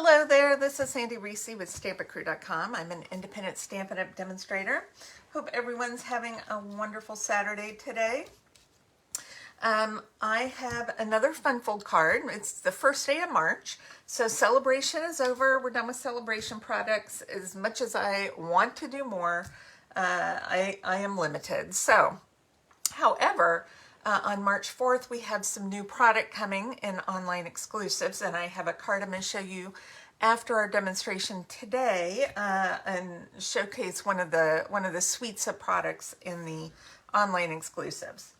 Hello there, this is Sandy Reese with Stampin' Crew.com. I'm an independent Stampin' Up! Demonstrator. Hope everyone's having a wonderful Saturday today. I have another fun fold card. It's the first day of March, so celebration is over. We're done with celebration products. As much as I want to do more, I am limited. So, however, on March 4th, we have some new product coming in online exclusives, and I have a card I'm going to show you after our demonstration today and showcase one of the suites of products in the online exclusives.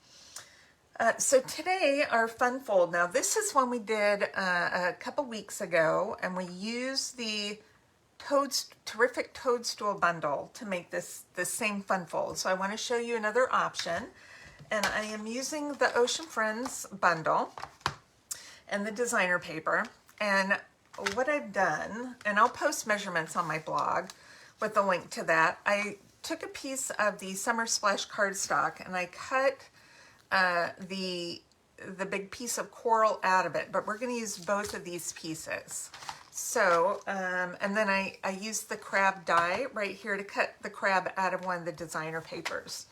So today, our fun fold. Now, this is one we did a couple weeks ago, and we used the Terrific Toadstool bundle to make this same fun fold. So I want to show you another option. And I am using the Ocean Friends bundle and the designer paper. And what I've done, and I'll post measurements on my blog with a link to that, I took a piece of the Summer Splash cardstock and I cut the big piece of coral out of it, but we're going to use both of these pieces. So, and then I used the crab die right here to cut the crab out of one of the designer papers.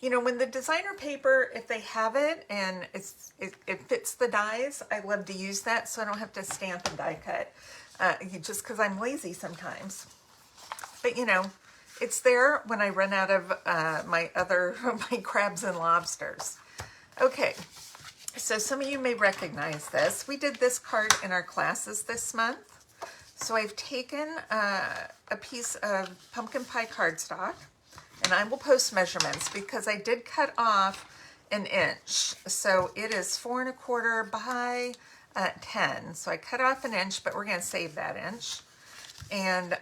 You know, when the designer paper, if they have it and it fits the dies, I love to use that so I don't have to stamp and die cut, just because I'm lazy sometimes. But you know, it's there when I run out of my crabs and lobsters. Okay, so some of you may recognize this. We did this card in our classes this month. So I've taken a piece of pumpkin pie cardstock, and I will post measurements because I did cut off an inch. So it is 4 1/4 by 10. So I cut off an inch, but we're going to save that inch. And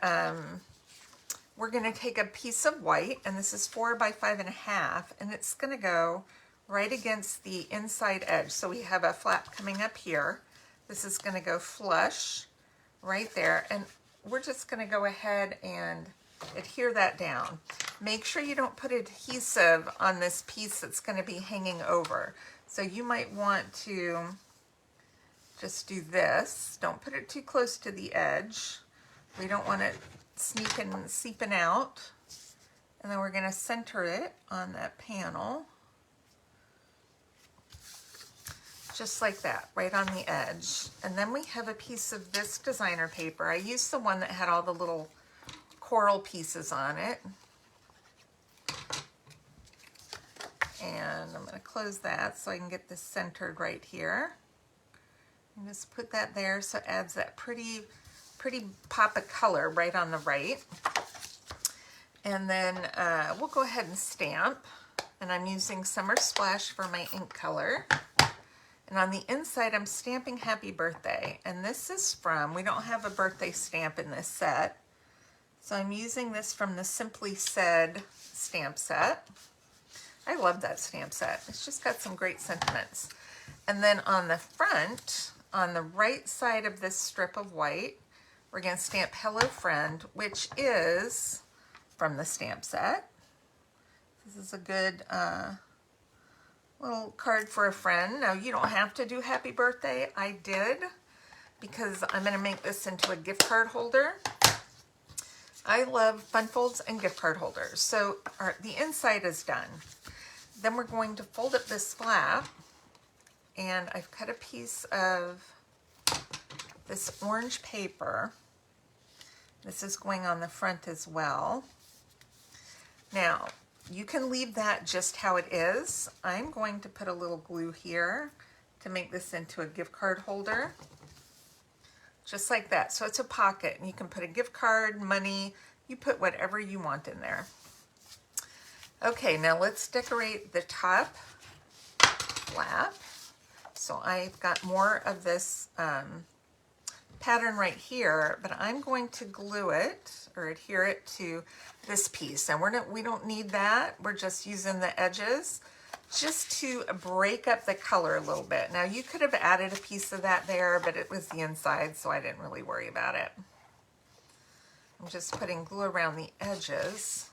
we're going to take a piece of white, and this is 4 by 5 1/2, and it's going to go right against the inside edge. So we have a flap coming up here. This is going to go flush right there, and we're just going to go ahead and adhere that down. Make sure you don't put adhesive on this piece that's going to be hanging over. So you might want to just do this. Don't put it too close to the edge. We don't want it seeping out. And then we're going to center it on that panel. Just like that, right on the edge. And then we have a piece of this designer paper. I used the one that had all the little coral pieces on it. And I'm going to close that so I can get this centered right here. And just put that there so it adds that pretty pop of color right on the right. And then we'll go ahead and stamp. And I'm using Summer Splash for my ink color. And on the inside, I'm stamping Happy Birthday. And this is from, we don't have a birthday stamp in this set. So I'm using this from the Simply Said stamp set. I love that stamp set. It's just got some great sentiments. And then on the front, on the right side of this strip of white, we're going to stamp Hello Friend, which is from the stamp set. This is a good little card for a friend. Now, you don't have to do Happy Birthday. I did, because I'm going to make this into a gift card holder. I love fun folds and gift card holders. So the inside is done. Then we're going to fold up this flap, and I've cut a piece of this orange paper. This is going on the front as well. Now, you can leave that just how it is. I'm going to put a little glue here to make this into a gift card holder. Just like that. So it's a pocket, and you can put a gift card, money, you put whatever you want in there. Okay, now let's decorate the top flap. So I've got more of this pattern right here, but I'm going to glue it or adhere it to this piece. And we don't need that. We're just using the edges just to break up the color a little bit. Now, you could have added a piece of that there, but it was the inside, so I didn't really worry about it. I'm just putting glue around the edges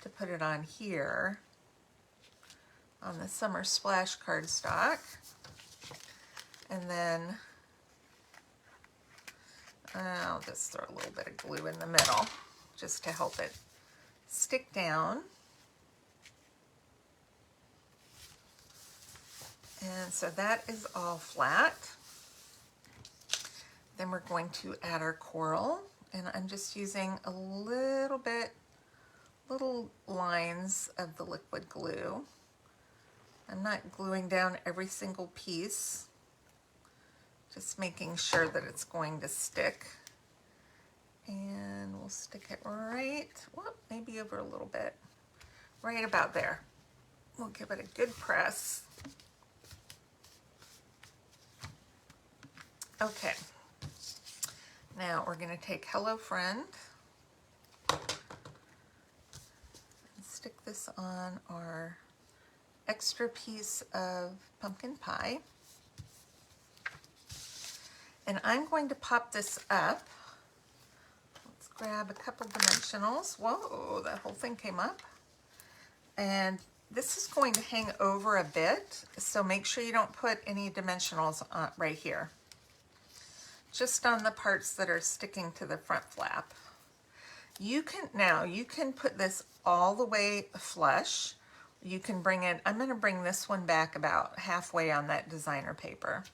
to put it on here on the Summer Splash cardstock. And then I'll just throw a little bit of glue in the middle just to help it stick down. And so that is all flat. Then we're going to add our coral, and I'm just using a little lines of the liquid glue. I'm not gluing down every single piece, just making sure that it's going to stick. And we'll stick it right, well, maybe over a little bit, right about there. We'll give it a good press. Okay, now we're going to take Hello Friend and stick this on our extra piece of pumpkin pie. And I'm going to pop this up. Let's grab a couple dimensionals. Whoa, that whole thing came up. And this is going to hang over a bit, so make sure you don't put any dimensionals on right here. Just on the parts that are sticking to the front flap. You can put this all the way flush. You can bring it, I'm going to bring this one back about halfway on that designer paper.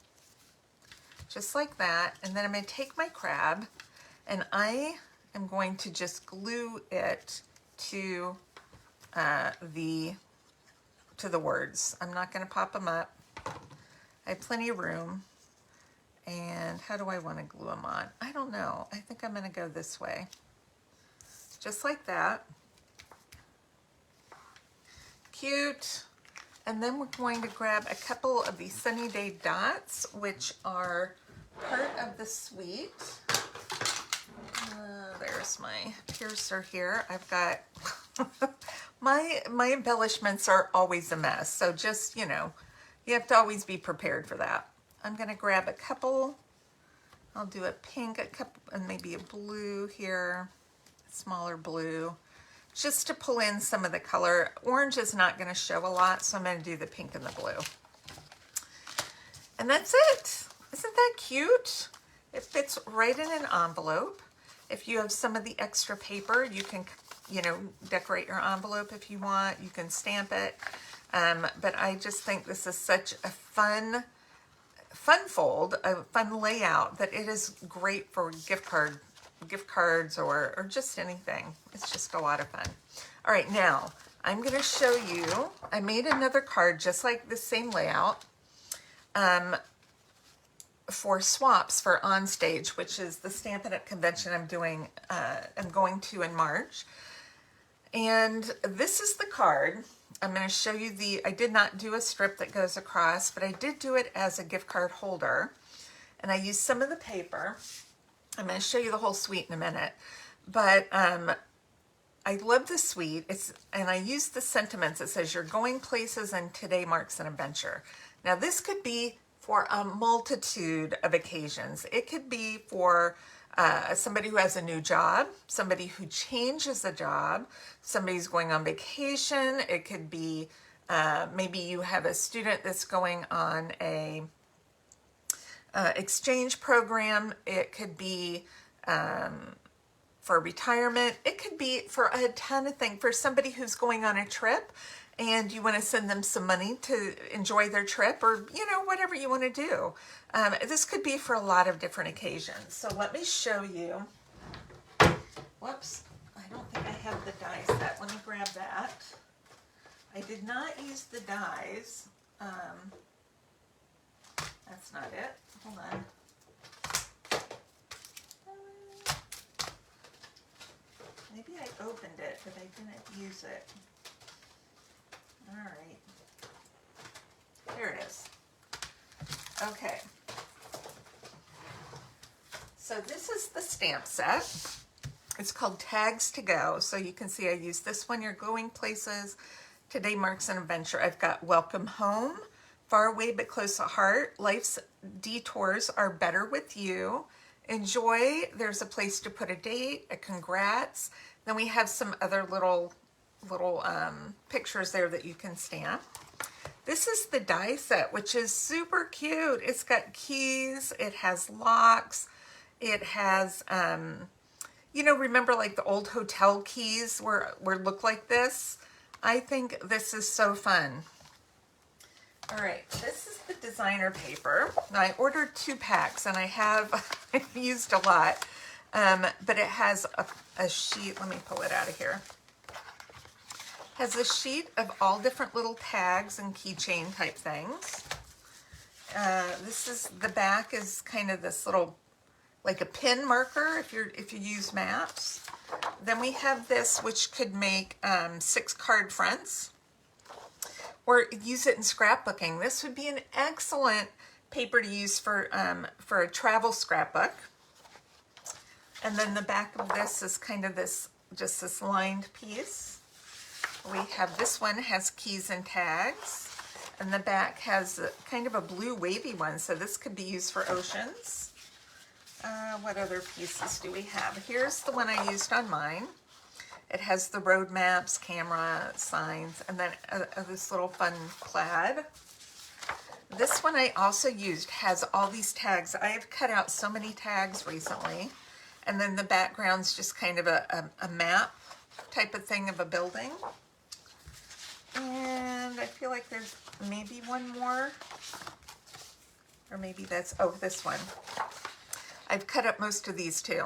Just like that. And then I'm going to take my crab and I am going to just glue it to the words. I'm not going to pop them up. I have plenty of room. And how do I want to glue them on? I don't know. I think I'm going to go this way. Just like that. Cute. And then we're going to grab a couple of these Sunny Day dots, which are part of the suite. There's my piercer here. I've got, my embellishments are always a mess. So just, you have to always be prepared for that. I'm going to grab a couple. I'll do a pink, a couple, and maybe a blue here, a smaller blue, just to pull in some of the color. Orange is not going to show a lot, so I'm going to do the pink and the blue. And that's it. Isn't that cute? It fits right in an envelope. If you have some of the extra paper, you can, decorate your envelope if you want. You can stamp it. But I just think this is such a fun fold, a fun layout, that it is great for gift cards or just anything. It's just a lot of fun. All right, now I'm going to show you, I made another card just like the same layout for swaps for Onstage, which is the Stampin' Up! Convention I'm going to in March. And this is the card. I'm going to show you I did not do a strip that goes across, but I did do it as a gift card holder. And I used some of the paper. I'm going to show you the whole suite in a minute. But I love the suite. And I used the sentiments. It says, "You're going places and today marks an adventure." Now this could be for a multitude of occasions. It could be for somebody who has a new job, somebody who changes a job, somebody's going on vacation. It could be maybe you have a student that's going on a exchange program. It could be for retirement. It could be for a ton of things. For somebody who's going on a trip and you want to send them some money to enjoy their trip, or whatever you want to do. This could be for a lot of different occasions. So let me show you. Whoops, I don't think I have the die set. Let me grab that. I did not use the dies. That's not it. Hold on. Maybe I opened it, but I didn't use it. All right. There it is. Okay. So this is the stamp set. It's called Tags to Go. So you can see I use this one. You're going places. Today marks an adventure. I've got Welcome Home, Far Away but Close at Heart, Life's Detours Are Better With You, Enjoy, There's a Place to Put a Date, a Congrats. Then we have some other little pictures there that you can stamp. This is the die set, which is super cute. It's got keys, it has locks, It has, you know, remember like the old hotel keys were look like this? I think this is so fun. All right, this is the designer paper. I ordered 2 packs and I have I've used a lot, but it has a sheet. Let me pull it out of here. Has a sheet of all different little tags and keychain type things. This is, the back is kind of this little, like a pin marker if you use maps. Then we have this, which could make 6 card fronts, or use it in scrapbooking. This would be an excellent paper to use for a travel scrapbook. And then the back of this is kind of this, just this lined piece. We have this one has keys and tags, and the back has kind of a blue wavy one, so this could be used for oceans. What other pieces do we have? Here's the one I used on mine. It has the road maps, camera, signs, and then this little fun plaid. This one I also used has all these tags. I have cut out so many tags recently, and then the background's just kind of a map type of thing of a building. And I feel like there's maybe one more, or maybe that's, oh, this one. I've cut up most of these too.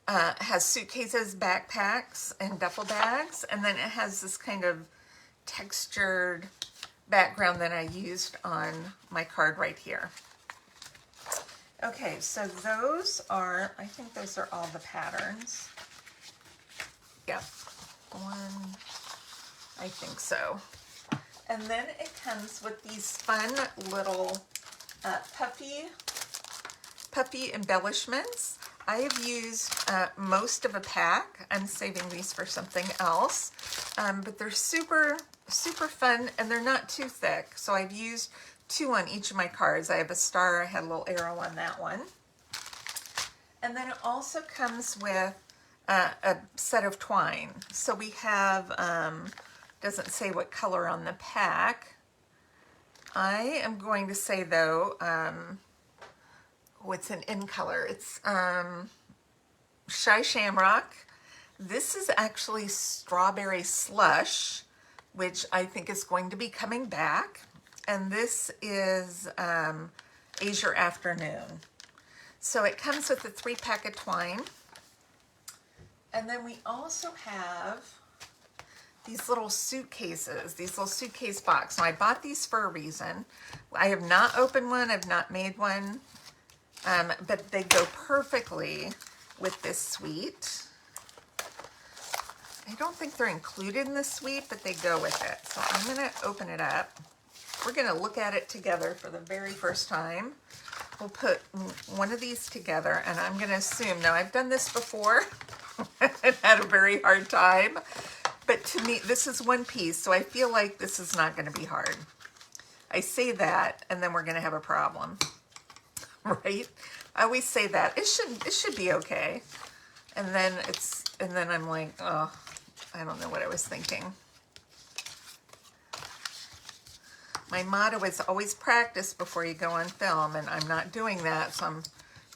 It has suitcases, backpacks, and duffel bags, and then it has this kind of textured background that I used on my card right here. Okay, so those are, I think those are all the patterns. Yep, one, I think so. And then it comes with these fun little puffy embellishments. I have used most of a pack. I'm saving these for something else, but they're super fun, and they're not too thick. So I've used 2 on each of my cards. I have a star, I had a little arrow on that one. And then it also comes with a set of twine. So we have, doesn't say what color on the pack. I am going to say though, what's an in color? It's Shy Shamrock. This is actually Strawberry Slush, which I think is going to be coming back. And this is Azure Afternoon. So it comes with a 3-pack of twine. And then we also have these little suitcases, these little suitcase box. Now I bought these for a reason. I have not opened one, I've not made one, but they go perfectly with this suite. I don't think they're included in the suite, but they go with it. So I'm gonna open it up. We're gonna look at it together for the very first time. We'll put one of these together, and I'm gonna assume, now I've done this before and had a very hard time, but to me, this is one piece, so I feel like this is not gonna be hard. I say that, and then we're gonna have a problem, right? I always say that. It should be okay. And then I'm like, oh, I don't know what I was thinking. My motto is always practice before you go on film, and I'm not doing that, so I'm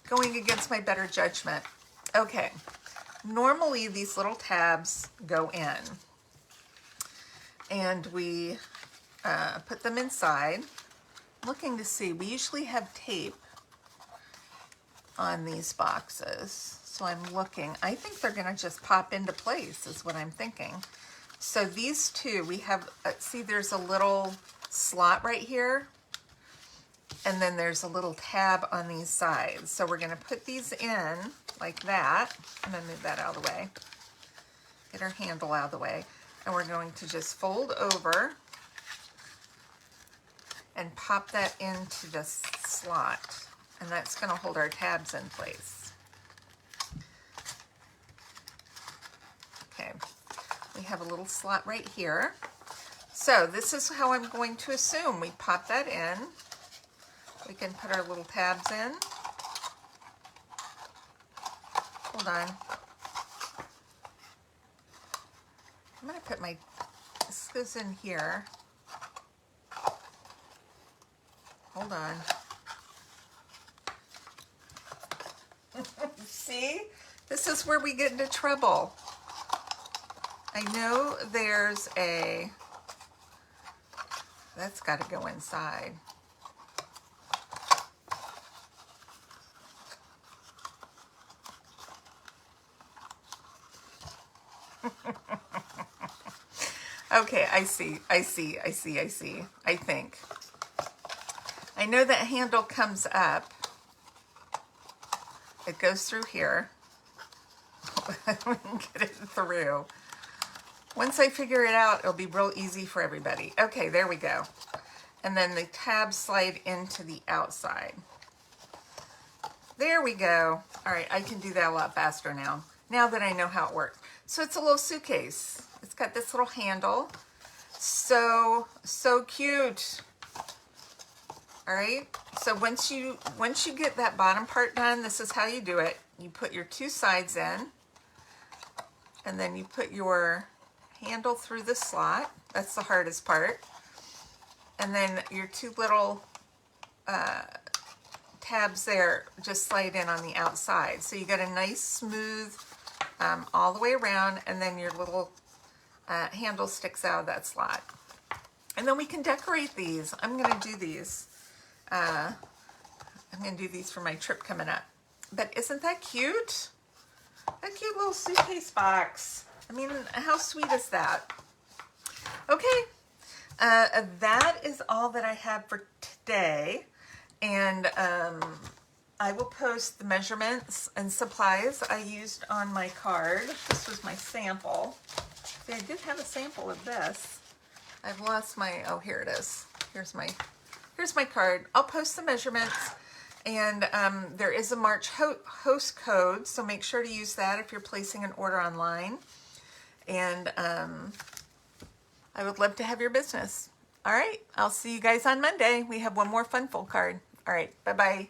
going against my better judgment. Okay, normally these little tabs go in, and we put them inside. Looking to see, we usually have tape on these boxes, so I'm looking. I think they're gonna just pop into place is what I'm thinking. So these two, we have, see there's a little slot right here, and then there's a little tab on these sides. So we're gonna put these in like that. I'm gonna move that out of the way. Get our handle out of the way. And we're going to just fold over and pop that into the slot. And that's gonna hold our tabs in place. Okay, we have a little slot right here. So this is how I'm going to assume we pop that in. We can put our little tabs in. Hold on. I'm gonna put my, this goes in here. Hold on. See, this is where we get into trouble. I know there's that's got to go inside. Okay, I see. I think. I know that handle comes up. It goes through here. We can get it through. Once I figure it out, it'll be real easy for everybody. Okay, there we go. And then the tabs slide into the outside. There we go. All right, I can do that a lot faster now that I know how it works. So it's a little suitcase. It's got this little handle. So cute. All right, so once you get that bottom part done, this is how you do it. You put your two sides in, and then you put your handle through the slot. That's the hardest part. And then your two little tabs there just slide in on the outside. So you get a nice smooth all the way around, and then your little handle sticks out of that slot. And then we can decorate these. I'm going to do these. I'm going to do these for my trip coming up. But isn't that cute? A cute little suitcase box. I mean, how sweet is that? Okay, that is all that I have for today. And I will post the measurements and supplies I used on my card. This was my sample. See, I did have a sample of this. I've lost my, oh, here it is. Here's my card. I'll post the measurements, and there is a March host code, so make sure to use that if you're placing an order online. And I would love to have your business. All right, I'll see you guys on Monday. We have one more Funfold card. All right, bye-bye.